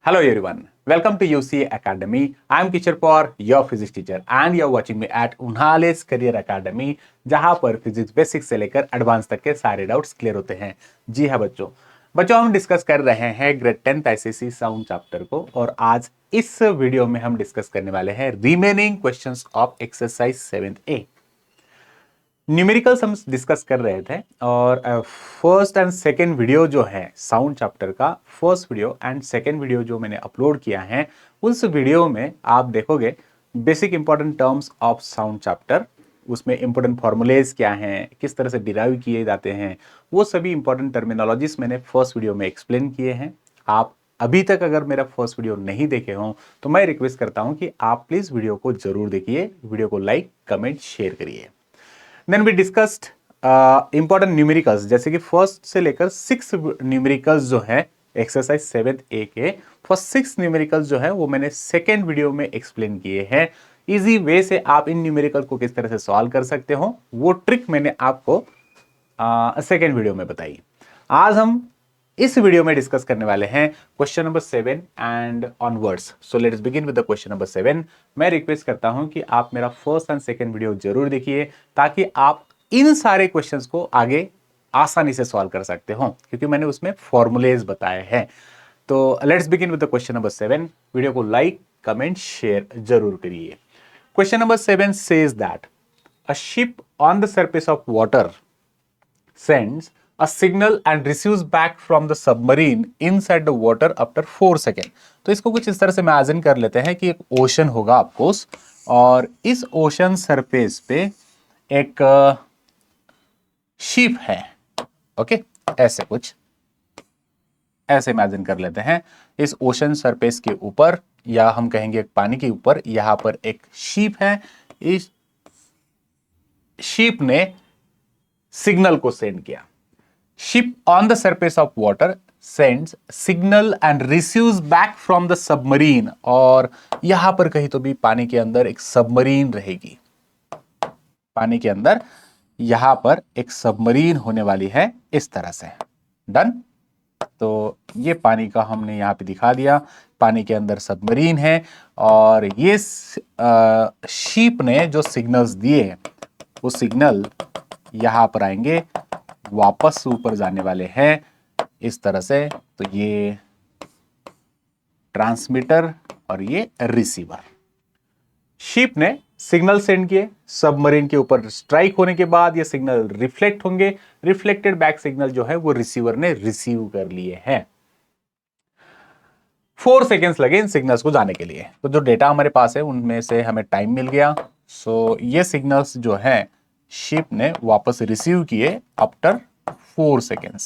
Hello everyone, welcome to UCA Academy. I am Kichar Paur, your physics teacher and you are watching me at Unhales Career Academy, जहां पर physics basic से लेकर advance तक के सारे doubts clear होते हैं। जी हाँ बच्चों हम डिस्कस कर रहे हैं grade 10th ICSE sound chapter को और आज इस वीडियो में हम डिस्कस करने वाले हैं remaining questions of exercise 7th A। Numericals हम डिस्कस कर रहे थे और फर्स्ट एंड सेकेंड वीडियो जो है साउंड चैप्टर का first video and second video जो मैंने अपलोड किया है उस वीडियो में आप देखोगे basic important terms of sound chapter, उसमें इंपॉर्टेंट फॉर्मूलेज क्या हैं, किस तरह से डिराइव किए जाते हैं, वो सभी इंपॉर्टेंट टर्मिनोलॉजीज मैंने फर्स्ट वीडियो में एक्सप्लेन किए हैं। आप अभी तक अगर मेरा फर्स्ट वीडियो नहीं देखे हों तो मैं रिक्वेस्ट करता हूं कि आप प्लीज वीडियो को जरूर देखिए, वीडियो को लाइक कमेंट शेयर करिए। Then we discussed important numericals, जैसे कि फर्स्ट से लेकर 6 न्यूमेरिकल्स जो है एक्सरसाइज 7th A के फर्स्ट 6 न्यूमेरिकल्स जो है वो मैंने सेकेंड वीडियो में एक्सप्लेन किए हैं। इजी वे से आप इन न्यूमेरिकल को किस तरह से सॉल्व कर सकते हो वो ट्रिक मैंने आपको सेकेंड वीडियो में बताई। आज हम इस वीडियो में डिस्कस करने वाले हैं question number 7 and onwards. So let's begin with the question number 7। मैं रिक्वेस्ट करता हूं कि आप मेरा फर्स्ट एंड सेकंड वीडियो जरूर देखिए ताकि आप इन सारे क्वेश्चंस को आगे आसानी से सॉल्व कर सकते हो, क्योंकि मैंने उसमें फॉर्मूलेज बताए हैं। तो let's begin with the question number 7। Video को लाइक कमेंट शेयर जरूर करिए। Question number 7 says that a ship on the surface of water sends a signal and receives back from the submarine inside the water after 4 seconds। तो इसको कुछ इस तरह से imagine कर लेते हैं कि एक ओशन होगा ऑफकोर्स और इस ओशन सरफेस पे एक शिप है। ओके, ऐसे कुछ ऐसे इमेजिन कर लेते हैं। इस ओशन सरफेस के ऊपर या हम कहेंगे पानी के ऊपर यहां पर एक शिप है। इस शिप ने सिग्नल को सेंड किया। Ship on the surface of water sends signal and receives back from the submarine, और यहां पर कहीं तो भी पानी के अंदर एक सबमरीन रहेगी। पानी के अंदर यहां पर एक सबमरीन होने वाली है इस तरह से। डन। तो ये पानी का हमने यहां पे दिखा दिया, पानी के अंदर सबमरीन है और ये शिप ने जो सिग्नल्स दिए वो सिग्नल यहां पर आएंगे, वापस ऊपर जाने वाले हैं इस तरह से। तो ये ट्रांसमीटर और ये रिसीवर। शिप ने सिग्नल सेंड किए, सबमरीन के ऊपर स्ट्राइक होने के बाद ये सिग्नल रिफ्लेक्ट होंगे। रिफ्लेक्टेड बैक सिग्नल जो है वो रिसीवर ने रिसीव कर लिए हैं। 4 सेकेंड्स लगे इन सिग्नल्स को जाने के लिए। तो जो डेटा हमारे पास है उनमें से हमें टाइम मिल गया। सो ये सिग्नल्स जो है शिप ने वापस रिसीव किए after 4 seconds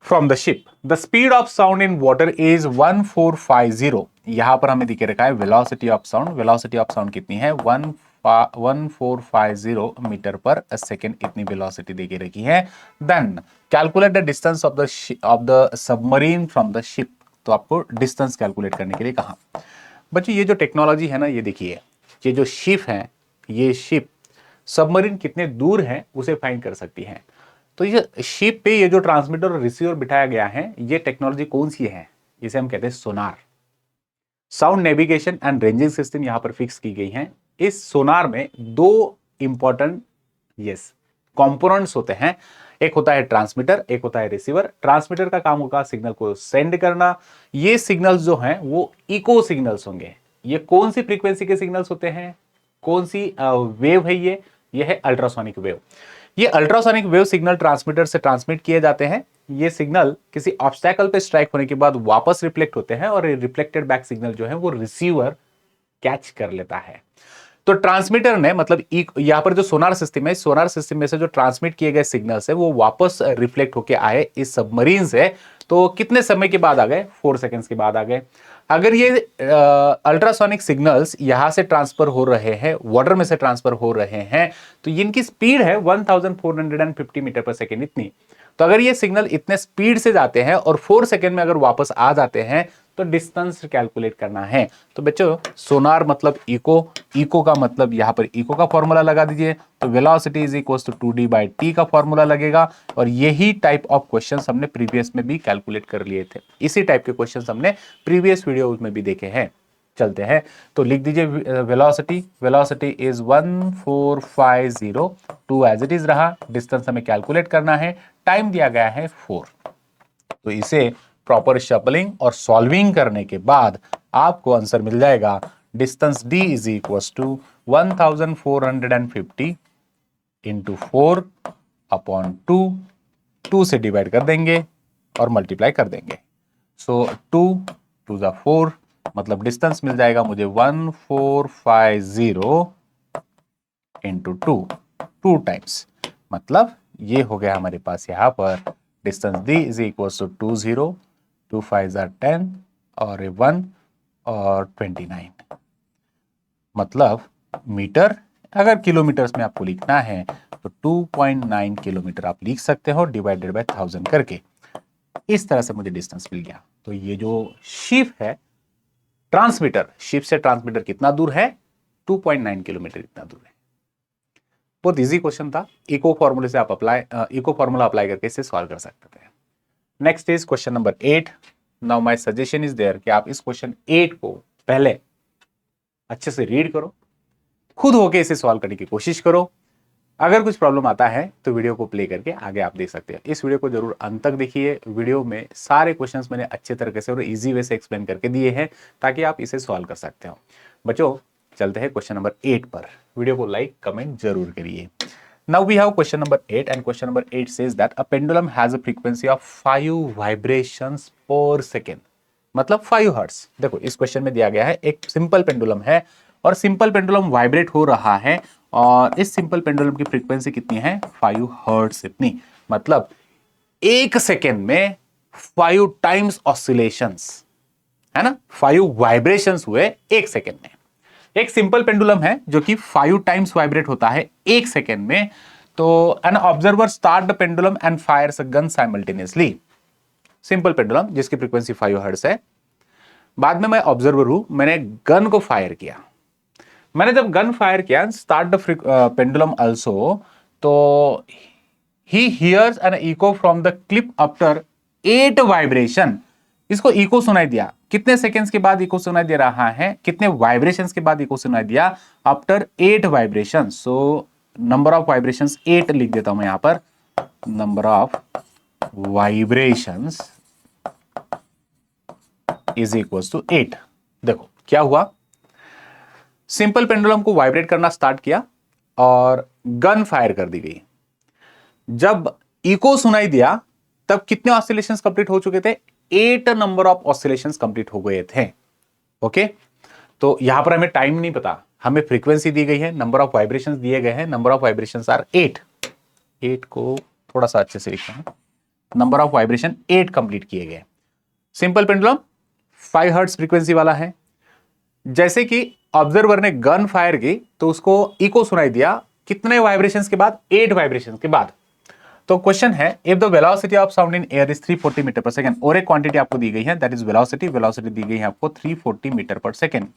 from the ship. The speed of sound in water is 1450। यहां पर हमें दिखे रखा है velocity of sound. Velocity of sound कितनी है? 1450 मीटर पर सेकेंड, इतनी वेलोसिटी देके रखी है। Then calculate the distance of the submarine from the ship. तो आपको डिस्टेंस कैलकुलेट करने के लिए कहा। बच्चों ये जो टेक्नोलॉजी है ना, ये देखिए, ये जो शिप है, ये शिप सबमरीन कितने दूर है उसे फाइंड कर सकती है। तो ये शिप पे ये जो ट्रांसमीटर और रिसीवर बिठाया गया है, ये टेक्नोलॉजी कौन सी है? इसे हम कहते हैं sonar. Sound navigation and ranging system यहां पर फिक्स की गई है। इस सोनार में 2 इंपॉर्टेंट कंपोनेंट्स होते हैं। एक होता है ट्रांसमीटर, एक होता है रिसीवर। ट्रांसमीटर का काम होगा सिग्नल को सेंड करना। ये सिग्नल्स जो हैं वो इको सिग्नल्स होंगे। ये कौन सी फ्रीक्वेंसी के सिग्नल्स होते हैं? कौन सी वेव है? ये है अल्ट्रासोनिक वेव। ये अल्ट्रासोनिक वेव सिग्नल ट्रांसमीटर से ट्रांसमिट किए जाते हैं। ये सिग्नल किसी ऑब्स्टैकल पे स्ट्राइक होने के बाद वापस रिफ्लेक्ट होते हैं और रिफ्लेक्टेड बैक सिग्नल जो है वो रिसीवर कैच कर लेता है। तो ट्रांसमीटर ने, मतलब यहां पर जो सोनार सिस्टम है, सोनार सिस्टम में से जो ट्रांसमिट किए गए सिग्नल्स है वो वापस रिफ्लेक्ट होके आए इस सबमरीन से। तो कितने समय के बाद आ गए? 4 सेकेंड्स के बाद आ गए। अगर ये अल्ट्रासोनिक सिग्नल्स यहां से ट्रांसफर हो रहे हैं, वाटर में से ट्रांसफर हो रहे हैं, तो इनकी स्पीड है 1450 मीटर पर सेकेंड, इतनी। तो अगर ये सिग्नल इतने स्पीड से जाते हैं और 4 सेकेंड में अगर वापस आ जाते हैं तो डिस्टेंस कैलकुलेट करना है। तो बच्चों सोनार मतलब इको, इको का मतलब यहाँ पर इको का फॉर्मूला लगा दीजिए, तो velocity is equal to 2d/t का फॉर्मूला लगेगा। और यही टाइप ऑफ क्वेश्चन हमने प्रीवियस में भी कैलकुलेट कर लिए थे, इसी टाइप के क्वेश्चन हमने प्रीवियस वीडियोज में भी देखे हैं। चलते हैं, तो लिख दीजिए velocity, velocity is 1450, 2 as it is रहा। डिस्टेंस हमें कैलकुलेट करना है, टाइम दिया गया है 4। तो इसे प्रॉपर शफलिंग और सॉल्विंग करने के बाद आपको आंसर मिल जाएगा distance d is equal to 1450 into 4/2 से डिवाइड कर देंगे और मल्टीप्लाई कर देंगे। सो 2 2 ज़ा 4, मतलब डिस्टेंस मिल जाएगा मुझे 1450 इंटू 2 टाइम्स, मतलब ये हो गया हमारे पास यहाँ पर distance d is equal to 20, 2 5 ज़ा 10 और 1 और 29, मतलब मीटर। अगर किलोमीटर्स में आपको लिखना है तो 2.9 किलोमीटर आप लिख सकते हो डिवाइडेड बाय 1000 करके। इस तरह से मुझे डिस्टेंस मिल गया। तो ये जो शिप है, ट्रांसमीटर, शिप से ट्रांसमीटर कितना दूर है? 2.9 किलोमीटर इतना दूर है। बहुत इजी क्वेश्चन था। इको फॉर्मूले से आप इको फॉर्मूला अप्लाई करके इसे सॉल्व कर सकते थे। Next is question number 8। Now my suggestion is there कि आप इस क्वेश्चन 8 को पहले अच्छे से रीड करो, खुद होके इसे सॉल्व करने की कोशिश करो। अगर कुछ प्रॉब्लम आता है तो वीडियो को प्ले करके आगे आप देख सकते हैं। इस वीडियो को जरूर अंत तक देखिए। वीडियो में सारे क्वेश्चंस मैंने अच्छे तरीके से और इजी वे से एक्सप्लेन करके दिए हैं ताकि आप इसे सॉल्व कर सकते हो। बच्चों चलते हैं क्वेश्चन नंबर 8 पर। वीडियो को लाइक कमेंट जरूर करिए। Now we have question number 8 and question number 8 says that a pendulum has a frequency of 5 vibrations per second, मतलब 5 हर्ट्ज। देखो इस क्वेश्चन में दिया गया है एक सिंपल पेंडुलम है और सिंपल पेंडुलम वाइब्रेट हो रहा है और इस सिंपल पेंडुलम की फ्रीक्वेंसी कितनी है? 5 हर्ट्ज इतनी, मतलब 1 सेकेंड में 5 टाइम्स ऑसिलेशंस, है ना, 5 वाइब्रेशंस हुए 1 सेकेंड में। एक सिंपल पेंडुलम है जो कि 5 टाइम्स वाइब्रेट होता है 1 सेकेंड में। तो an observer start the pendulum and Fyers a gun simultaneously. Simple pendulum जिसकी फ्रीक्वेंसी 5 हर्ट्ज है। बाद में मैं ऑब्जर्वर हूं, मैंने गन को फायर किया। मैंने जब गन फायर किया, स्टार्ट द पेंडुलम आल्सो, तो he hears an echo from the cliff after 8 vibration. इसको इको सुनाई दिया। कितने सेकेंड्स के बाद इको सुनाई दे रहा है? कितने वाइब्रेशंस के बाद इको सुनाई दिया? After 8 vibration. So number of vibrations 8 लिख देता हूं मैं यहां पर। Number of vibrations is equal to 8। देखो क्या हुआ, सिंपल पेंडुलम को वाइब्रेट करना स्टार्ट किया और गन फायर कर दी गई। जब इको सुनाई दिया तब कितने ऑसिलेशंस कंप्लीट हो चुके थे? 8 नंबर ऑफ ऑसिलेशंस कंप्लीट हो गए थे। ओके, तो यहां पर हमें टाइम नहीं पता, हमें फ्रीक्वेंसी दी गई है, नंबर ऑफ वाइब्रेशंस दिए गए हैं, नंबर ऑफ वाइब्रेशंस आर 8। 8 को थोड़ा सा अच्छे से लिखता हूं, नंबर ऑफ वाइब्रेशन 8 कंप्लीट किए गए। सिंपल पेंडुलम 5 हर्ट्ज फ्रीक्वेंसी वाला है। जैसे कि ऑब्जर्वर ने गन फायर की तो उसको इको सुनाई दिया कितने वाइब्रेशंस के बाद? 8 वाइब्रेशंस के बाद। तो क्वेश्चन है, if the velocity of sound in air is 340 metre per second, और एक क्वांटिटी आपको दी गई है दैट इज वेलोसिटी, वेलोसिटी दी गई है आपको 340 मीटर पर सेकंड।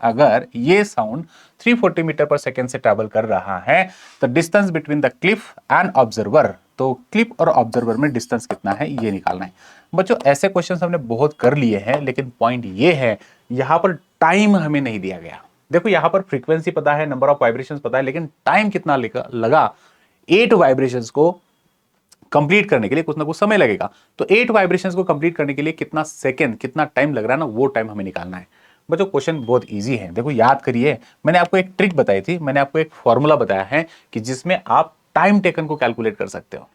अगर ये साउंड 340 मीटर पर सेकंड से ट्रैवल कर रहा है तो distance between the cliff and observer, तो क्लिप और ऑब्जर्वर में डिस्टेंस कितना है ये निकालना है। बच्चों ऐसे क्वेश्चन हमने बहुत कर लिए हैं, लेकिन पॉइंट ये है यहां पर टाइम हमें नहीं दिया गया। देखो यहां पर फ्रीक्वेंसी पता है, नंबर ऑफ वाइब्रेशंस पता है, लेकिन टाइम कितना लगा? 8 वाइब्रेशंस को कंप्लीट करने के लिए कुछ ना कुछ समय लगेगा। तो 8 वाइब्रेशंस को कंप्लीट करने के लिए कितना सेकंड, कितना टाइम लग रहा है ना, वो टाइम हमें निकालना है। बच्चों क्वेश्चन बहुत इजी है, देखो याद करिए। मैंने आपको एक ट्रिक बताई थी, मैंने आपको एक फॉर्मूला बताया है कि जिसमें आप टाइम टेकन को कैलकुलेट कर सकते हो।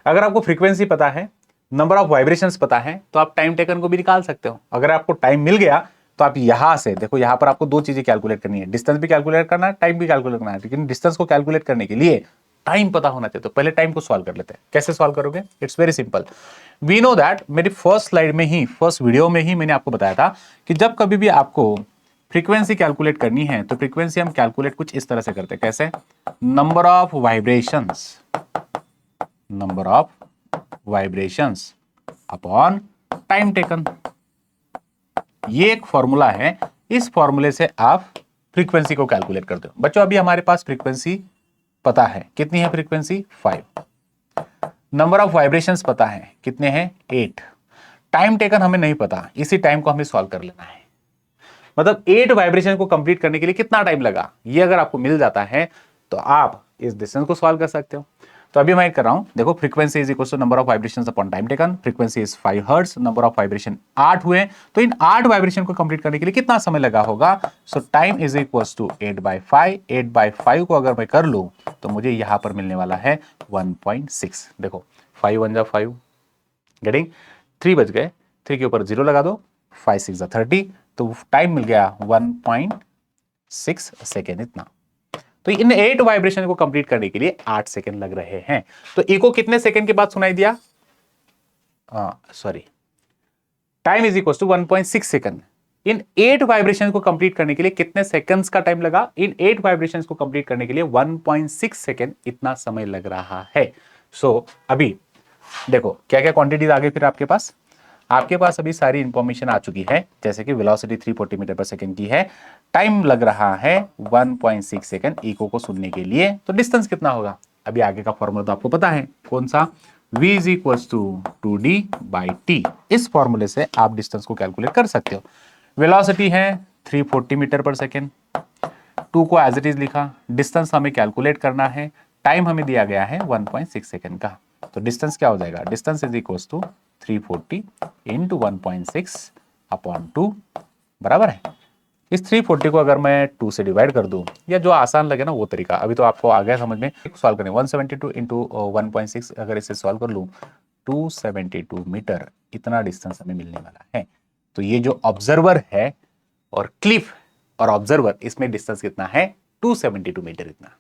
अगर आपको फ्रीक्वेंसी पता है, नंबर ऑफ वाइब्रेशंस पता है, तो आप टाइम टेकन को भी निकाल सकते हो। अगर आपको टाइम मिल गया तो आप यहां से देखो, यहां पर आपको 2 चीजें कैलकुलेट करनी है, डिस्टेंस भी कैलकुलेट करना है, टाइम भी कैलकुलेट करना है। लेकिन डिस्टेंस को कैलकुलेट करने के लिए टाइम पता होना चाहिए। तो पहले टाइम को सॉल्व कर लेते हैं। कैसे सॉल्व करोगे? It's very simple. We know that, मेरी फर्स्ट स्लाइड में ही, फर्स्ट वीडियो में ही मैंने आपको बताया था कि जब कभी भी आपको फ्रीक्वेंसी कैलकुलेट करनी है तो फ्रीक्वेंसी हम कैलकुलेट कुछ इस तरह से करते हैं। कैसे? Number of vibrations, number of vibrations upon time taken. ये एक फॉर्मूला है, इस फॉर्मूले से आप फ्रीक्वेंसी को कैलकुलेट करते हो। बच्चों अभी हमारे पास फ्रीक्वेंसी पता है, कितनी है फ्रीक्वेंसी 5, नंबर ऑफ वाइब्रेशंस पता है कितने हैं 8, टाइम टेकन हमें नहीं पता, इसी टाइम को हमें सॉल्व कर लेना है। मतलब 8 वाइब्रेशन को कंप्लीट करने के लिए कितना टाइम लगा, ये अगर आपको मिल जाता है तो आप इस डिस्टेंस को सॉल्व कर सकते हो। तो अभी मैं कर रहा हूं, देखो frequency is equal to number of vibrations upon time taken, frequency is 5 hertz, number of vibration 8 हुए, तो इन 8 वाइब्रेशन को कंप्लीट करने के लिए कितना समय लगा होगा। So time is equal to 8/5, 8/5 को अगर मैं कर लूं तो मुझे यहां पर मिलने वाला है 1.6। देखो 5 1 जा 5, गेटिंग 3 बच गए, 3 के ऊपर 0 लगा दो, 5 6 जा 30, तो टाइम मिल गया 1.6 सेकेंड इतना। तो इन 8 वाइब्रेशन को कंप्लीट करने के लिए 8 सेकेंड लग रहे हैं। तो इको कितने सेकेंड के बाद सुनाई दिया, sorry, time is equal to 1.6 second. इन 8 वाइब्रेशन को कंप्लीट करने के लिए कितने सेकंड्स का टाइम लगा, इन 8 वाइब्रेशन को कंप्लीट करने के लिए 1.6 सेकेंड इतना समय लग रहा है। सो अभी देखो क्या क्या क्वांटिटीज आ गई फिर आपके पास अभी सारी इंफॉर्मेशन आ चुकी है, जैसे कि वेलोसिटी 340 मीटर पर सेकंड की है, टाइम लग रहा है 1.6 सेकंड इको को सुनने के लिए, तो डिस्टेंस कितना होगा। अभी आगे का फॉर्मूला तो आपको पता है, कौन सा, v is equal to 2d/t। इस फॉर्मूले से आप डिस्टेंस को कैलकुलेट कर सकते हो। वेलोसिटी है 340 मीटर पर सेकेंड, 2 को एज इट इज लिखा, डिस्टेंस हमें कैलकुलेट करना है, टाइम हमें दिया गया है 1.6 सेकेंड का, तो डिस्टेंस क्या हो जाएगा, distance is equal to 340 into 1.6 upon 2, बराबर है। इस 340 को अगर मैं 2 से डिवाइड कर दूं, या जो आसान लगे ना वो तरीका, अभी तो आपको आ गया समझ में, सॉल्व करें 172 इंटू 1.6, अगर इसे सॉल्व कर लूं 272 मीटर इतना डिस्टेंस हमें मिलने वाला है। तो ये जो ऑब्जर्वर है और क्लिफ और ऑब्जर्वर, इसमें डिस्टेंस कितना है 272 मीटर इतना।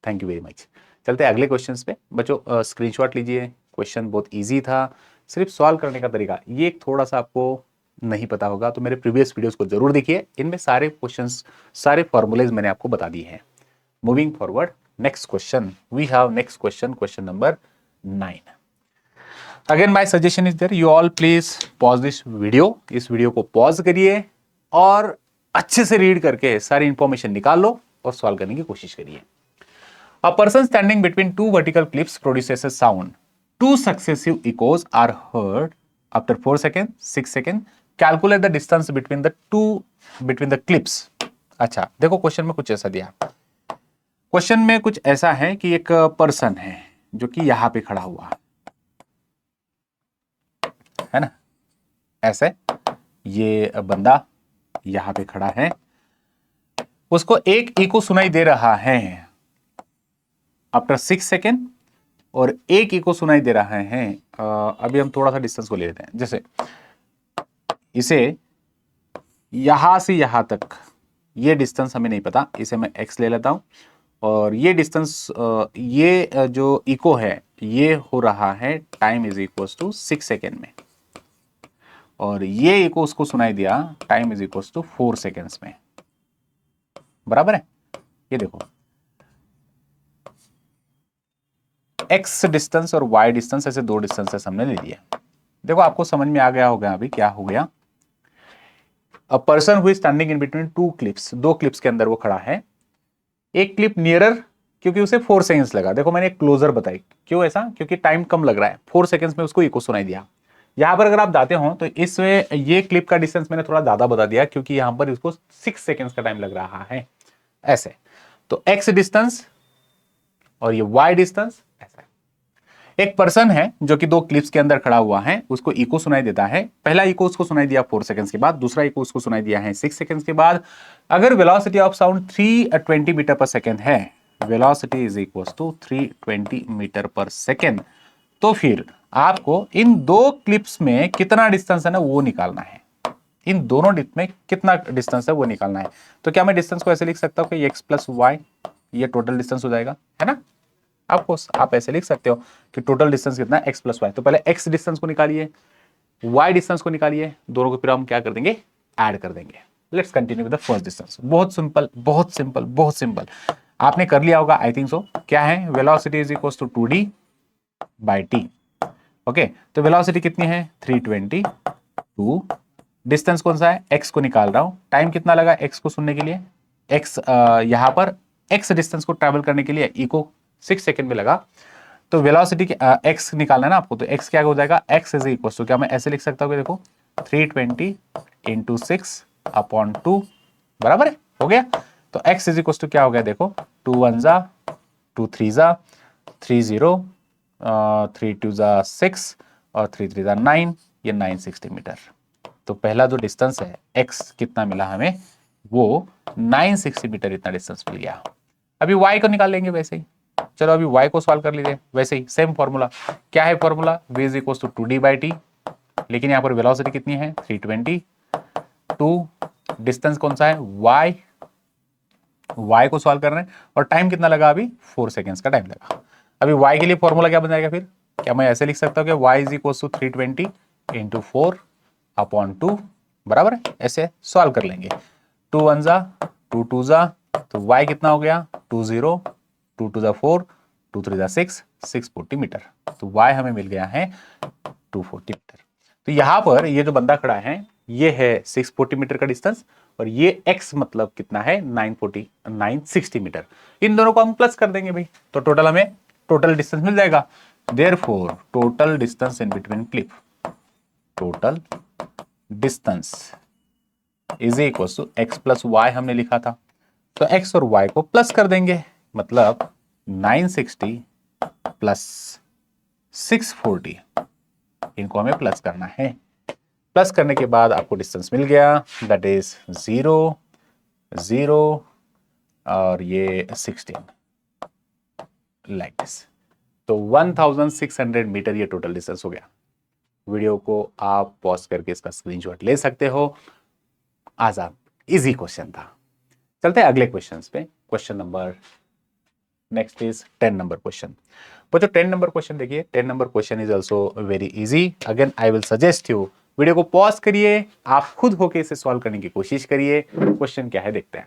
Thank you very much. चलते हैं अगले क्वेश्चंस पे। बच्चों स्क्रीनशॉट लीजिए, क्वेश्चन बहुत इजी था, सिर्फ सॉल्व करने का तरीका ये एक थोड़ा सा आपको नहीं पता होगा तो मेरे प्रीवियस वीडियोस को जरूर देखिए, इनमें सारे क्वेश्चंस, सारे फॉर्मूलेज मैंने आपको बता दिए हैं। Moving forward, next question, we have next question, question number 9। Again my suggestion is there, you all please pause this video, इस वीडियो को पॉज करिए और अच्छे से रीड करके सारी इंफॉर्मेशन निकाल लो और सॉल्व करने की कोशिश करिए। A person standing between two vertical cliffs produces a sound. Two successive echoes are heard after 4 seconds, 6 seconds. Calculate the distance between the cliffs. अच्छा, देखो क्वेश्चन में कुछ ऐसा दिया। क्वेश्चन में कुछ ऐसा है कि एक पर्सन है जो कि यहां पे खड़ा हुआ है ना, ऐसे ये बंदा यहां पे खड़ा है, उसको एक इको सुनाई दे रहा है आफ्टर 6 सेकेंड और एक इको सुनाई दे रहा है। अभी हम थोड़ा सा डिस्टेंस को ले लेते हैं, जैसे इसे यहां से यहां तक, ये डिस्टेंस हमें नहीं पता, इसे मैं x ले लेता हूं, और ये डिस्टेंस, ये जो इको है ये हो रहा है time is equal to 6 second में, और ये इको उसको सुनाई दिया time is equal to 4 seconds में, बराबर है। ये देखो x डिस्टेंस और y डिस्टेंस, ऐसे दो डिस्टेंसेस हमने ले लिए। देखो आपको समझ में आ गया होगा अभी क्या हो गया। A person who is standing in between two clips, दो क्लिप्स के अंदर वो खड़ा है। एक क्लिप नियरर, क्योंकि उसे 4 सेकंड्स लगा, देखो मैंने एक क्लोजर बताई, क्यों ऐसा, क्योंकि टाइम कम लग रहा है, 4 सेकंड्स में उसको इको सुनाई दिया। यहां पर अगर आप जाते हो तो इसमें ये क्लिप का डिस्टेंस मैंने थोड़ा ज्यादा बता दिया, क्योंकि यहां पर इसको 6 सेकंड्स का टाइम लग रहा है, ऐसे। तो x डिस्टेंस और ये y डिस्टेंस ऐसा है। एक पर्सन है जो कि दो क्लिप्स के अंदर खड़ा हुआ है, उसको इको सुनाई देता है। पहला इको उसको सुनाई दिया 4 सेकंड्स के बाद, दूसरा इको उसको सुनाई दिया है 6 सेकंड्स के बाद। अगर velocity of sound 320 meter per second है, velocity is equal to 320 meter per second, तो फिर आपको इन दो क्लिप्स में कितना डिस्टेंस है ना वो निकालना है। इन दोनों में कितना डिस्टेंस है वो निकालना है। तो क्या मैं डिस्टेंस को ऐसे लिख सकता हूं कि x प्लस वाई, ये टोटल डिस्टेंस हो जाएगा, है ना। आपको आप ऐसे लिख सकते हो कि टोटल डिस्टेंस कितना है x प्लस वाई। तो पहले x डिस्टेंस को निकालिए, y डिस्टेंस को निकालिए, दोनों को फिर हम क्या कर देंगे, ऐड कर देंगे। Let's continue with the first distance. बहुत सिंपल, बहुत सिंपल, बहुत सिंपल, आपने कर लिया होगा आई थिंक सो। क्या है, velocity is equal to 2d/t। Okay, तो वेलोसिटी कितनी है 320, 2 डिस्टेंस कौन सा है, x को निकाल रहा हूं, टाइम कितना लगा x को सुनने के लिए, x यहां पर x डिस्टेंस को ट्रैवल करने के लिए e को 6 सेकंड में लगा, तो वेलोसिटी x निकालना है ना आपको, तो x क्या हो जाएगा, x इज इक्वल टू, क्या मैं ऐसे लिख सकता हूँ, देखो 320 इंटू 6/2 बराबर है, हो गया। तो x इज इक्वल टू क्या हो गया, देखो 2 1 जा 2 3 जा 3 0 3 2 जा 6 और 3 3 जा 9, ये 960 मीटर। तो पहला जो डिस्टेंस है x कितना मिला हमें, वो 960 मीटर इतना डिस्टेंस मिल गया। अभी y को निकाल लेंगे वैसे ही, चलो अभी y को सॉल्व कर लीजिए वैसे ही, सेम फॉर्मूला क्या है, formula v is equal to 2d/t, लेकिन यहाँ पर वेलोसिटी कितनी है 320, 2 डिस्टेंस कौन सा है y को सॉल्व कर रहे हैं, और टाइम कितना लगा अभी 4 सेकेंड्स का टाइम लगा। अभी y के लिए फॉर्मूला क्या बन जाएगा फिर, क्या मैं ऐसे लिख सकता हूँ कि y is equal to 320 into 4/2 बराबर है, ऐसे सॉल्व कर लेंगे। 2 1 जा 2 2 जा, तो y कितना हो गया 20, 2 2 जा 4, 2 3 जा 6, 640 मीटर। तो y हमें मिल गया है 240 मीटर। तो यहां पर ये जो बंदा खड़ा है ये है 640 मीटर का डिस्टेंस, और ये x मतलब कितना है 960 मीटर। इन दोनों को हम प्लस कर देंगे भाई, तो टोटल हमें टोटल डिस्टेंस मिल जाएगा। Therefore total distance in between cliff, total distance is equal to x plus y हमने लिखा था, तो x और y को प्लस कर देंगे, मतलब 960 प्लस 640, इनको हमें प्लस करना है। प्लस करने के बाद आपको डिस्टेंस मिल गया, दैट इज 0 0 और ये 16 लाइक दिस। तो 1600 मीटर ये टोटल डिस्टेंस हो गया। वीडियो को आप पॉज करके इसका स्क्रीनशॉट ले सकते हो, आसान इजी क्वेश्चन था। चलते हैं अगले क्वेश्चंस पे। Question number next is 10 number question. बच्चों 10 नंबर क्वेश्चन देखिए, 10 number question is also very easy. Again I will suggest you, video को पॉज करिए, आप खुद होके इसे सॉल्व करने की कोशिश करिए। क्वेश्चन क्या है देखते हैं।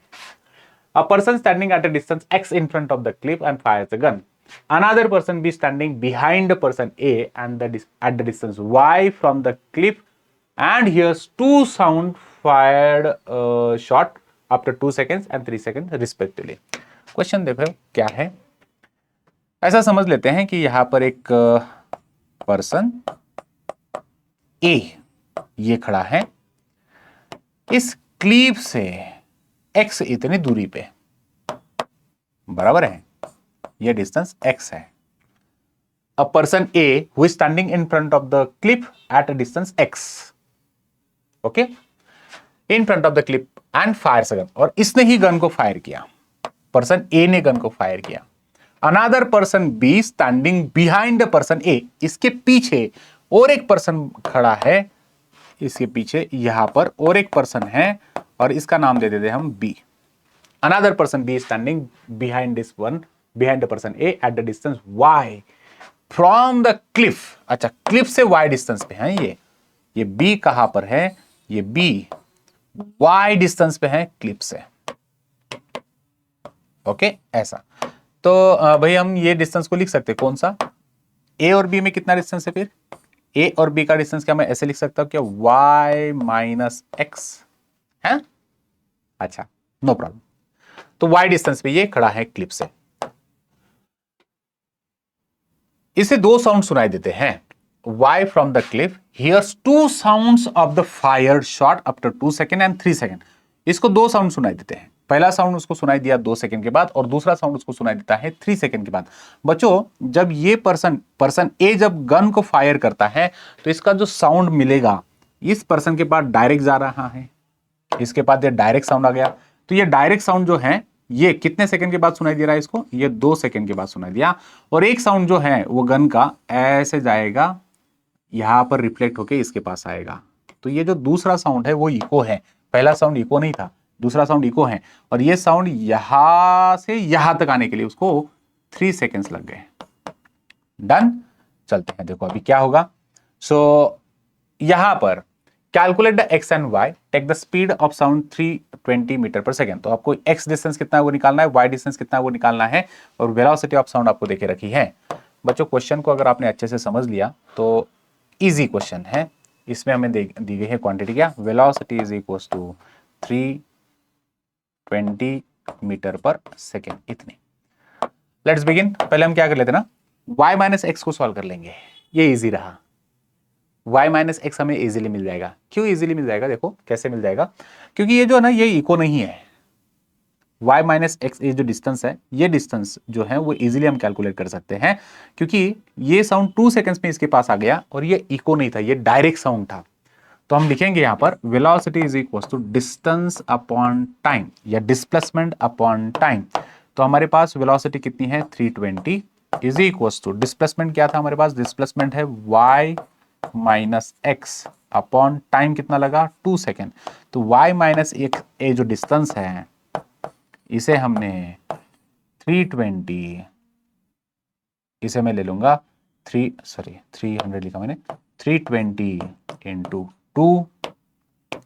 A person standing at a distance x in front of the cliff and fires a gun. Another person be standing behind the person A and at the distance y from the cliff and hears two sound fired shot after 2 seconds and 3 seconds respectively. Question देखो क्या है, ऐसा समझ लेते हैं कि यहां पर एक पर्सन A ये खड़ा है इस क्लीफ से x इतनी दूरी पे, बराबर है, ये डिस्टेंस x है। A person A who is standing in front of the cliff at a distance x, okay, in front of the cliff and fires a gun, और इसने ही गन को फायर किया, पर्सन A ने gun को fire किया। Another person B standing behind the person A, इसके पीछे और एक पर्सन खड़ा है, इसके पीछे यहां पर और एक पर्सन है, और इसका नाम दे देते हम B। Another person B is standing behind this one, behind the person A at the distance y from the cliff। अच्छा, क्लिफ से y डिस्टेंस पे है ये B कहां पर है, ये B y डिस्टेंस पे है क्लिफ से, ओके ऐसा। तो भाई हम ये डिस्टेंस को लिख सकते हैं कौन सा, A और B में कितना डिस्टेंस है, फिर A और B का डिस्टेंस क्या मैं ऐसे लिख सकता हूं क्या, y माइनस x है। अच्छा नो प्रॉब्लम। तो y डिस्टेंस पे ये खड़ा है क्लिप से, इसे दो साउंड सुनाई देते हैं। y from the cliff hears two sounds of the fired shot after 2 second and 3 second. इसको दो साउंड सुनाई देते हैं, पहला साउंड उसको सुनाई दिया 2 सेकेंड के बाद, और दूसरा साउंड उसको सुनाई देता है 3 सेकेंड के बाद। बच्चों जब ये पर्सन ए जब गन को फायर करता है तो इसका जो साउंड मिलेगा इस पर्सन के पास डायरेक्ट जा रहा है, इसके पास ये डायरेक्ट साउंड आ गया। तो ये डायरेक्ट साउंड जो है ये कितने सेकंड के बाद सुनाई दे रहा है इसको, ये 2 सेकंड के बाद सुनाई दिया। और एक साउंड जो है वो गन का ऐसे जाएगा, यहां पर रिफ्लेक्ट होके इसके पास आएगा। तो ये जो दूसरा साउंड है वो इको है, पहला साउंड इको नहीं था, दूसरा साउंड इको है। और ये साउंड यहां से यहां तक आने के लिए उसको 3 सेकेंड्स लग गए। डन, चलते हैं, देखो अभी क्या होगा। सो यहां पर calculate the x and y, take the speed of sound 320 meter per second. तो आपको x डिस्टेंस कितना है वो निकालना है, y डिस्टेंस कितना है वो निकालना है, और वेलोसिटी ऑफ साउंड आपको देके रखी है। बच्चों क्वेश्चन को अगर आपने अच्छे से समझ लिया तो इजी क्वेश्चन है, इसमें हमें दी गई है क्वांटिटी क्या, velocity is equal to 320 meter per second, इतनी। Let's begin. पहले हम क्या कर लेते ना, y माइनस एक्स को सॉल्व कर लेंगे, ये इजी रहा। y माइनस एक्स हमें इजीली मिल जाएगा। क्यों इजीली मिल जाएगा, देखो कैसे मिल जाएगा, क्योंकि ये जो है ना ये इको नहीं है। y माइनस एक्स ये जो डिस्टेंस है, ये डिस्टेंस जो है वो इजीली हम कैलकुलेट कर सकते हैं, क्योंकि ये साउंड 2 सेकंड्स में इसके पास आ गया और ये इको नहीं था, ये डायरेक्ट साउंड था। तो हम लिखेंगे यहां पर velocity is equal to distance upon time या डिस्प्लेसमेंट अपॉन टाइम। तो हमारे पास वेलोसिटी कितनी है 320 इज इक्वल टू डिस्प्लेसमेंट क्या था हमारे पास, डिस्प्लेसमेंट है y minus x upon time कितना लगा 2 सेकेंड। तो y माइनस एक्स ये जो डिस्टेंस है इसे हमने 320, इसे मैं ले लूंगा 300 लिखा मैंने, 320 into 2,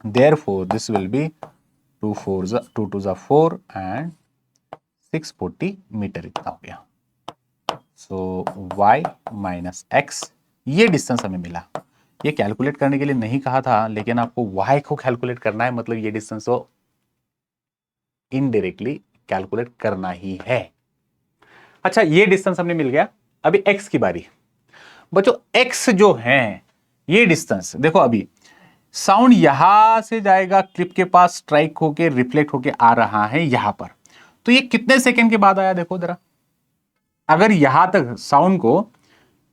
therefore this will be 2 2 जा 4 and 640 मीटर, इतना हो गया। सो y माइनस एक्स ये डिस्टेंस हमें मिला। ये कैलकुलेट करने के लिए नहीं कहा था, लेकिन आपको y को कैलकुलेट करना है, मतलब ये डिस्टेंस को इनडायरेक्टली कैलकुलेट करना ही है। अच्छा, ये डिस्टेंस हमने मिल गया। अभी x की बारी। बच्चों x जो है ये डिस्टेंस देखो, अभी साउंड यहां से जाएगा क्लिप के पास, स्ट्राइक होके रिफ्लेक्ट होके आ रहा है यहां पर। तो ये कितने सेकंड के बाद आया देखो जरा। अगर यहां तक साउंड को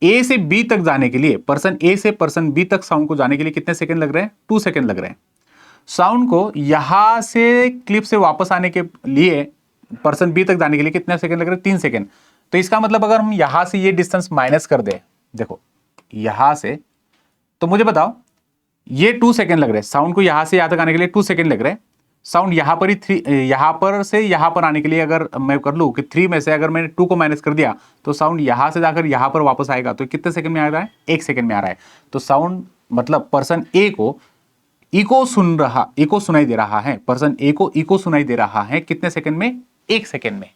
ए से बी तक जाने के लिए, पर्सन ए से पर्सन बी तक साउंड को जाने के लिए कितने सेकंड लग रहे हैं, 2 सेकंड लग रहे हैं। साउंड को यहां से क्लिप से वापस आने के लिए, पर्सन बी तक जाने के लिए कितने सेकंड लग रहे हैं, 3 सेकंड। तो इसका मतलब अगर हम यहां से ये डिस्टेंस माइनस कर दे, देखो यहां से, तो मुझे बताओ ये 2 सेकंड लग रहे हैं, साउंड को यहां से यहां तक आने के लिए 2 सेकंड लग रहे हैं। साउंड यहां पर ही 3, यहां पर से यहां पर आने के लिए अगर मैं कर लूं कि 3 में से अगर मैंने 2 को माइनस कर दिया, तो साउंड यहां से जाकर यहां पर वापस आएगा। तो कितने सेकंड में आ रहा है, 1 सेकंड में आ रहा है। तो साउंड मतलब पर्सन ए को इको सुनाई दे रहा है, पर्सन ए को इको सुनाई दे रहा है कितने सेकंड में, 1 सेकंड में।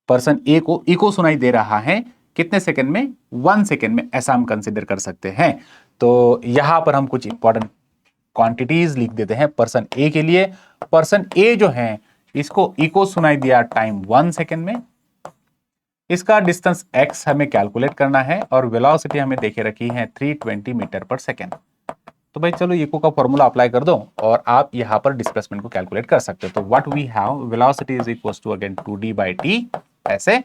पर्सन ए को इको सुनाई दे रहा है कितने सेकंड में, 1 सेकंड में, ऐसा हम कंसिडर कर सकते हैं। तो यहां पर हम कुछ इंपॉर्टेंट क्वांटिटीज लिख देते हैं पर्सन ए के लिए। पर्सन ए जो है इसको इको सुनाई दिया टाइम 1 सेकंड में, इसका डिस्टेंस x हमें कैलकुलेट करना है और वेलोसिटी हमें देखे रखी है 320 मीटर पर सेकंड। तो भाई चलो इको का फॉर्मूला अप्लाई कर दो और आप यहां पर डिस्प्लेसमेंट को कैलकुलेट कर सकते हो। तो what we have, velocity is equal to again 2d/t। ऐसे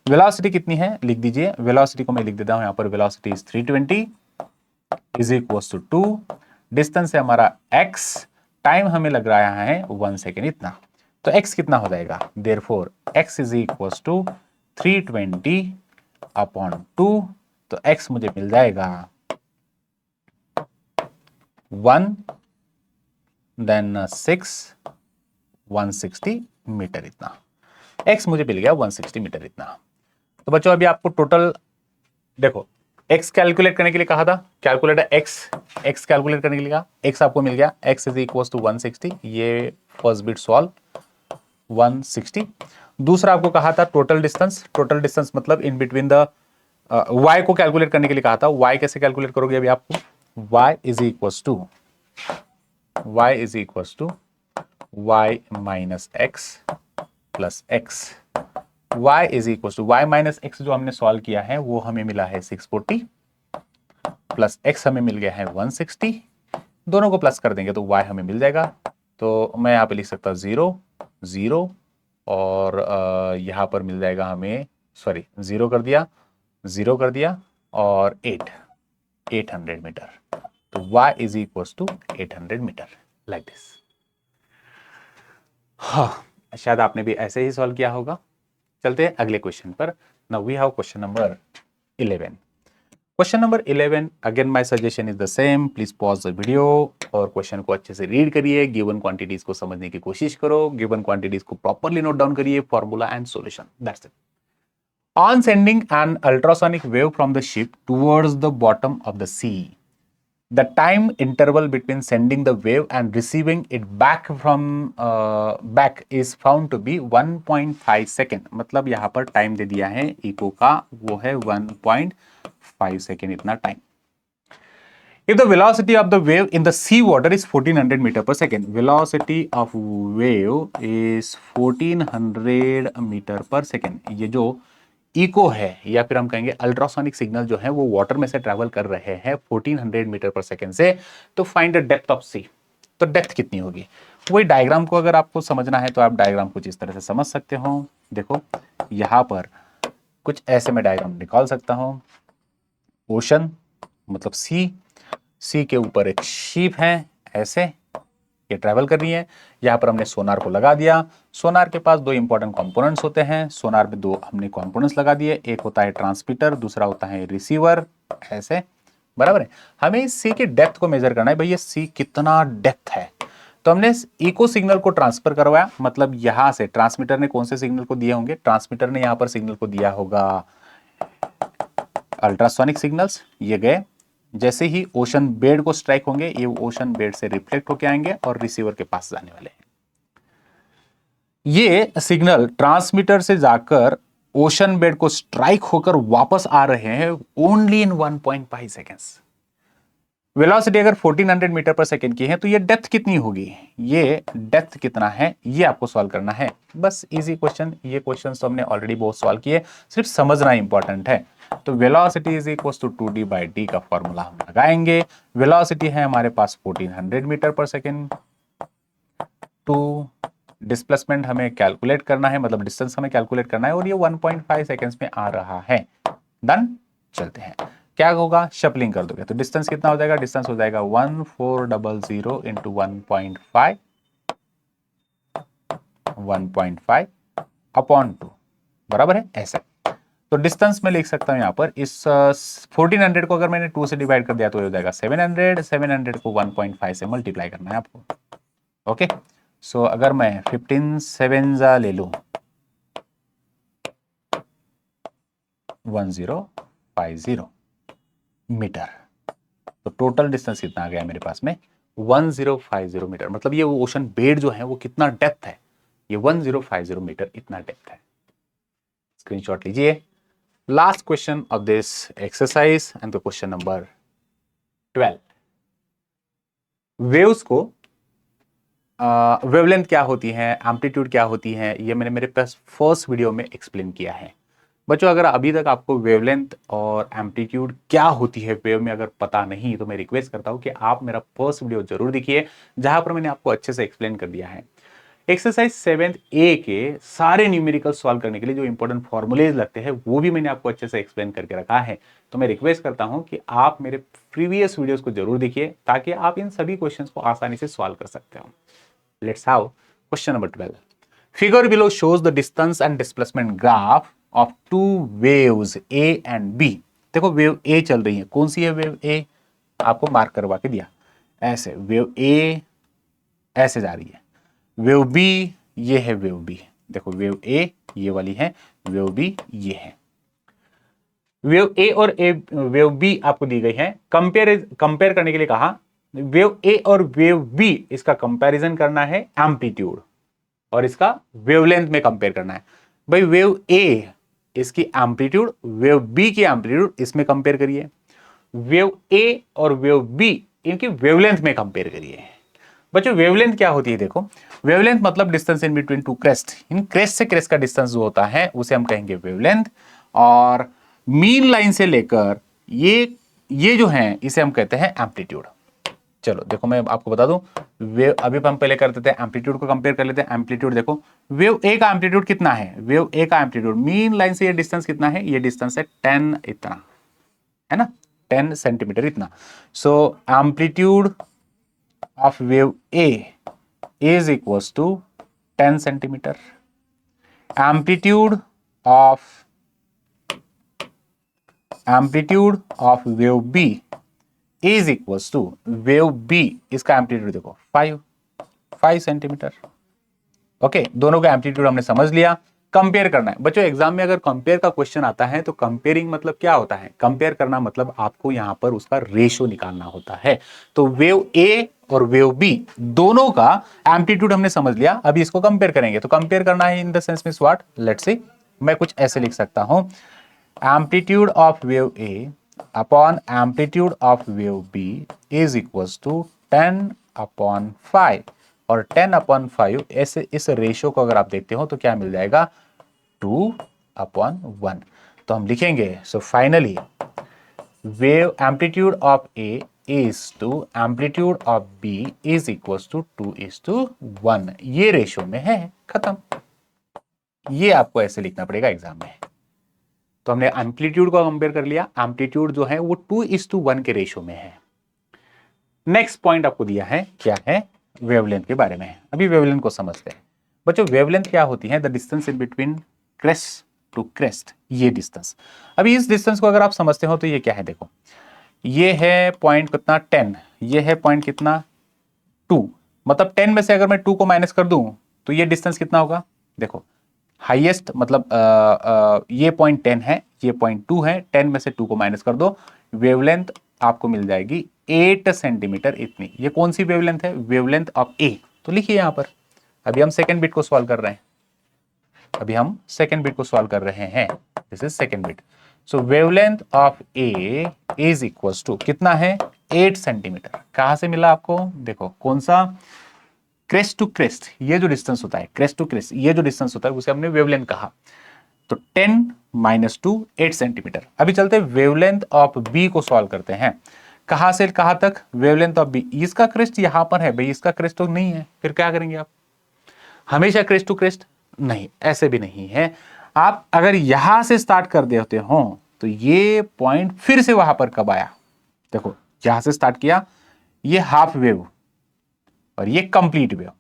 वेलोसिटी कितनी है लिख दीजिए, वेलोसिटी को मैं लिख देता हूं यहां पर, velocity is 320 is equal to 2, distance है हमारा x, टाइम हमें लग रहा है 1 सेकेंड, इतना। तो x कितना हो जाएगा, therefore x is equal to 320 upon 2। तो x मुझे मिल जाएगा 1 देन 6 160 मीटर, इतना x मुझे मिल गया 160 मीटर, इतना। तो बच्चों अभी आपको टोटल देखो, x कैलकुलेट करने के लिए कहा था, कैलकुलेटर x कैलकुलेट करने के लिए कहा, x आपको मिल गया, x इज इक्वल टू 160। ये फर्स्ट बिट सॉल्व 160। दूसरा आपको कहा था टोटल डिस्टेंस मतलब इन बिटवीन द y को कैलकुलेट करने के लिए कहा था। y कैसे कैलकुलेट करोगे अभी आपको, y is equal to y minus x plus x. y is equal to y minus x जो हमने सॉल्व किया है वो हमें मिला है 640 प्लस x हमें मिल गया है 160। दोनों को प्लस कर देंगे तो y हमें मिल जाएगा। तो मैं यहाँ पे लिख सकता हूँ 0 0 और यहाँ पर मिल जाएगा हमें, सॉरी 0 कर दिया और 800 मीटर। तो y is equal to 800 meter, like this. हाँ, शायद आपने भी ऐसे ही सॉल्व किया होगा। चलते हैं अगले क्वेश्चन पर। Now we have question number 11। Question number 11, again my suggestion is the same, please pause the video और क्वेश्चन को अच्छे से रीड करिए, गिवन क्वांटिटीज को समझने की कोशिश करो, गिवन क्वांटिटीज को प्रॉपर्ली नोट डाउन करिए, formula and solution, that's it. On sending an ultrasonic wave from the ship towards the bottom of the sea, the time interval between sending the wave and receiving it back back is found to be 1.5 second. मतलब यहाँ पर time दे दिया है eco का, वो है 1.5 second, इतना time. If the velocity of the wave in the sea water is 1400 meter per second, velocity of wave is 1400 meter per second, ये जो इको है या फिर हम कहेंगे अल्ट्रासोनिक सिग्नल जो है वो वाटर में से ट्रैवल कर रहे हैं 1400 मीटर पर सेकेंड से, तो फाइंड द डेप्थ ऑफ सी। तो डेप्थ कितनी होगी, वही डायग्राम को अगर आपको समझना है तो आप डायग्राम कुछ इस तरह से समझ सकते हो। देखो यहां पर कुछ ऐसे मैं डायग्राम निकाल सकता हूं। ओशन मतलब सी के ऊपर एक शिप है, ऐसे ये ट्रैवल कर रही है। यहाँ पर हमने सोनार को लगा दिया। सोनार के पास दो इंपॉर्टेंट कंपोनेंट्स होते हैं, सोनार में दो हमने कंपोनेंट्स लगा दिए, एक होता है ट्रांसमीटर, दूसरा होता है रिसीवर, ऐसे बराबर है। हमें इस सी की डेप्थ को मेजर करना है, भाई ये सी कितना डेप्थ है। तो हमने इको सिग्नल को ट्रांसफर करवाया, मतलब यहां से ट्रांसमीटर ने कौन से सिग्नल को दिए होंगे, ट्रांसमीटर ने यहां पर सिग्नल को दिया होगा अल्ट्रासोनिक सिग्नल्स, ये गए। जैसे ही ओशन बेड को स्ट्राइक होंगे ये ओशन बेड से रिफ्लेक्ट होकर आएंगे और रिसीवर के पास जाने वाले हैं। ये सिग्नल ट्रांसमीटर से जाकर ओशन बेड को स्ट्राइक होकर वापस आ रहे हैं ओनली इन 1.5 सेकेंड्स। वेलोसिटी अगर 1400 मीटर पर सेकेंड की है तो ये डेप्थ कितनी होगी, ये डेप्थ कितना है ये आपको सॉल्व करना है। बस इजी क्वेश्चन, ये क्वेश्चन तो हमने ऑलरेडी बहुत सॉल्व किए, सिर्फ समझना इंपॉर्टेंट है। तो velocity is equal to 2d by d का फॉर्मूला हम लगाएंगे। वेलोसिटी है हमारे पास 1400 meter per second, to displacement हमें कैलकुलेट करना है, मतलब डिस्टेंस हमें कैलकुलेट करना है, और ये 1.5 सेकेंड्स में आ रहा है। डन, चलते हैं। क्या होगा, शफलिंग कर दोगे तो डिस्टेंस कितना हो जाएगा, डिस्टेंस हो जाएगा 1400 इंटू 1.5 अपॉन 2, बराबर है ऐसे। तो डिस्टेंस में लिख सकता हूं यहां पर, इस 1400 को अगर मैंने 2 से डिवाइड कर दिया तो हो जाएगा 700 को 1.5 से मल्टीप्लाई करना है आपको। ओके, सो अगर मैं 15 7 ले लूं 1050 मीटर, तो टोटल डिस्टेंस कितना आ गया मेरे पास में 1050 मीटर। मतलब ये ओशन बेड जो है वो कितना डेप्थ है, ये 1050 मीटर इतना डेप्थ है। स्क्रीनशॉट लीजिए। Last question of this exercise and the question number 12। Waves को वेवलेंथ क्या होती है, एम्पलीट्यूड क्या होती है, ये मैंने मेरे पास फर्स्ट वीडियो में एक्सप्लेन किया है। बच्चों अगर अभी तक आपको वेवलेंथ और एम्पलीट्यूड क्या होती है वेव में अगर पता नहीं, तो मैं रिक्वेस्ट करता हूं कि आप मेरा फर्स्ट वीडियो जरूर देखिए, जहां पर मैंने आपको अच्छे से एक्सप्लेन कर दिया है। एक्सरसाइज 7 ए के सारे न्यूमेरिकल सॉल्व करने के लिए जो इंपॉर्टेंट फॉर्मूलेज लगते हैं वो भी मैंने आपको अच्छे से एक्सप्लेन करके रखा है। तो मैं रिक्वेस्ट करता हूं कि आप मेरे प्रीवियस वीडियोस को जरूर देखिए, ताकि आप इन सभी क्वेश्चंस को आसानी से सॉल्व कर सकते हो। Let's have question number 12। Figure below shows the distance and displacement graph of two waves A and B. देखो वेव ए चल रही है, कौन सी है वेव ए, आपको मार्क करवा के दिया ऐसे, वेव ए ऐसे जा रही है, वेव बी ये है वेव बी, देखो वेव ए ये वाली है, वेव बी ये है। वेव ए और वेव बी आपको दी गई है, कंपेयर करने के लिए कहा। वेव ए और वेव बी इसका कंपैरिजन करना है एम्पलीट्यूड, और इसका वेवलेंथ में कंपेयर करना है। भाई वेव ए इसकी एम्पलीट्यूड, वेव बी की एम्पलीट्यूड इसमें कंपेयर करिए, वेव ए और वेव बी इनकी वेवलेंथ में कंपेयर करिए। बच्चों वेवलेंथ क्या होती है, देखो वेवलेंथ मतलब distance in between two crest, in crest से क्रेस्ट का डिस्टेंस जो होता है उसे हम कहेंगे वेवलेंथ। और मीन लाइन से लेकर ये जो है इसे हम कहते हैं एम्पलीट्यूड। चलो देखो मैं आपको बता दूं, वेव अभी हम पहले करते थे एम्पलीट्यूड को कंपेयर कर लेते हैं। एम्पलीट्यूड देखो, वेव ए का एम्पलीट्यूड कितना है, वेव ए का एम्पलीट्यूड मीन लाइन से ये डिस्टेंस कितना है, ये डिस्टेंस है 10 इतना है ना, 10 सेंटीमीटर इतना। So amplitude of wave A is equals to 10 centimetre. Amplitude of wave B is equals to wave B, इसका एम्पलीट्यूड देखो 5 सेंटीमीटर। ओके, दोनों का एम्पलीट्यूड हमने समझ लिया। कंपेयर करना है बच्चों, एग्जाम में अगर कंपेयर का क्वेश्चन आता है तो कंपेयरिंग मतलब क्या होता है, कंपेयर करना मतलब आपको यहां पर उसका रेशियो निकालना होता है। तो वेव ए और वेव बी दोनों का एम्पलीट्यूड हमने समझ लिया, अभी इसको कंपेयर करेंगे। तो कंपेयर करना है in the sense means what, let's see मैं कुछ ऐसे लिख सकता हूं, amplitude of wave A upon amplitude of wave B is equals to 10/5, और 10/5 ऐसे इस रेशियो को अगर आप देखते हो तो क्या मिल जाएगा, 2/1। तो हम लिखेंगे so finally wave amplitude of A is to amplitude of B is equals to 2:1। ये रेशियो में है, खत्म। ये आपको ऐसे लिखना पड़ेगा एग्जाम में। तो हमने एम्पलीट्यूड को कंपेयर कर लिया, एम्पलीट्यूड जो है वो 2:1 के रेशियो में है। नेक्स्ट पॉइंट आपको दिया है, क्या है, वेवलेंथ के बारे में। अभी वेवलेंथ को समझते हैं बच्चों। वेवलेंथ क्या होती है, the distance in between crest to crest, ये डिस्टेंस। अभी इस डिस्टेंस को अगर आप समझते हो तो ये क्या है, देखो ये है पॉइंट कितना 10, ये है पॉइंट कितना 2, मतलब 10 में से अगर मैं 2 को माइनस कर दूं तो ये डिस्टेंस कितना होगा, देखो हाईएस्ट मतलब ये पॉइंट 10 है, ये पॉइंट 2 है, 10 में से 2 को माइनस कर दो, वेवलेंथ आपको मिल जाएगी 8 सेंटीमीटर इतनी। ये कौन सी वेवलेंथ है, वेवलेंथ ऑफ ए। तो लिखिए यहां पर, अभी हम सेकेंड बिट को सॉल्व कर रहे हैं, अभी हम सेकेंड बिट को सॉल्व कर रहे हैं, this is second bit. So wavelength of A is equals to कितना है, 8 सेंटीमीटर। कहां से मिला आपको, देखो कौन सा, क्रेस्ट टू क्रेस्ट, ये जो डिस्टेंस होता है, क्रेस्ट टू क्रेस्ट ये जो डिस्टेंस होता है उसे हमने वेवलेंथ कहा। तो 10 - 2 8 सेंटीमीटर। अभी चलते हैं वेवलेंथ ऑफ बी को सॉल्व करते हैं। कहां से कहां तक, वेवलेंथ ऑफ बी, इसका क्रेस्ट यहां पर है भाई, इसका क्रेस्ट तो नहीं है, फिर क्या करेंगे आप, हमेशा क्रेस्ट टू क्रेस्ट नहीं, ऐसे भी नहीं है। आप अगर यहां से स्टार्ट कर देते हो तो ये पॉइंट फिर से वहां पर कब आया, देखो यहां से स्टार्ट किया, ये हाफ वेव और ये कंप्लीट वेव।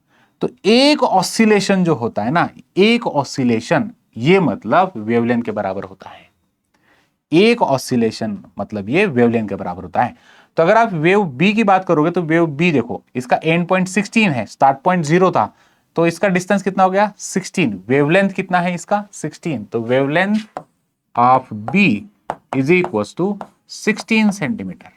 तो एक ऑसिलेशन जो होता है ना, एक ऑसिलेशन ये मतलब वेवलेंथ के बराबर होता है। एक ऑसिलेशन मतलब ये वेवलेंथ के बराबर होता है। तो अगर आप वेव बी की बात करोगे तो वेव बी देखो, इसका एंड पॉइंट 16 है, स्टार्ट पॉइंट 0 था, तो इसका डिस्टेंस कितना हो गया 16। वेवलेंथ कितना है इसका 16, तो wavelength of B is equal to 16 centimeter.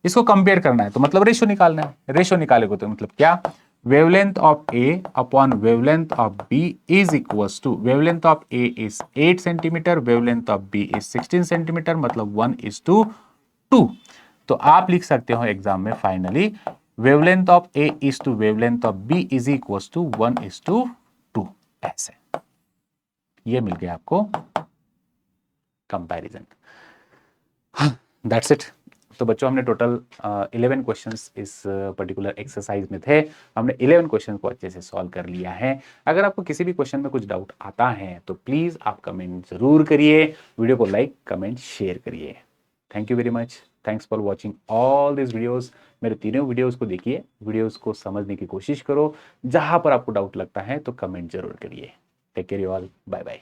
इसको कंपेयर करना है तो मतलब रेशियो निकालना है, रेशियो निकालेगा तो मतलब क्या, wavelength of A upon wavelength of B is equals to, wavelength of A is 8 centimeter, wavelength of B is 16 centimeter, मतलब 1:2। तो आप लिख सकते हो एग्जाम में finally wavelength of A is to wavelength of B is equals to 1:2। ऐसे ये मिल गया आपको कंपैरिजन। That's it. तो बच्चों हमने टोटल 11 क्वेश्चंस इस पर्टिकुलर एक्सरसाइज में थे। हमने 11 क्वेश्चन को अच्छे से सॉल्व कर लिया है। अगर आपको किसी भी क्वेश्चन में कुछ डाउट आता है तो प्लीज आप कमेंट जरूर करिए, वीडियो को लाइक कमेंट शेयर करिए। Thank you very much, thanks for watching all this videos. मेरे तीनों वीडियोस को देखिए, वीडियोस को समझने की कोशिश करो, जहां पर आपको डाउट लगता है तो कमेंट जरूर करिए। Take care you all, bye bye.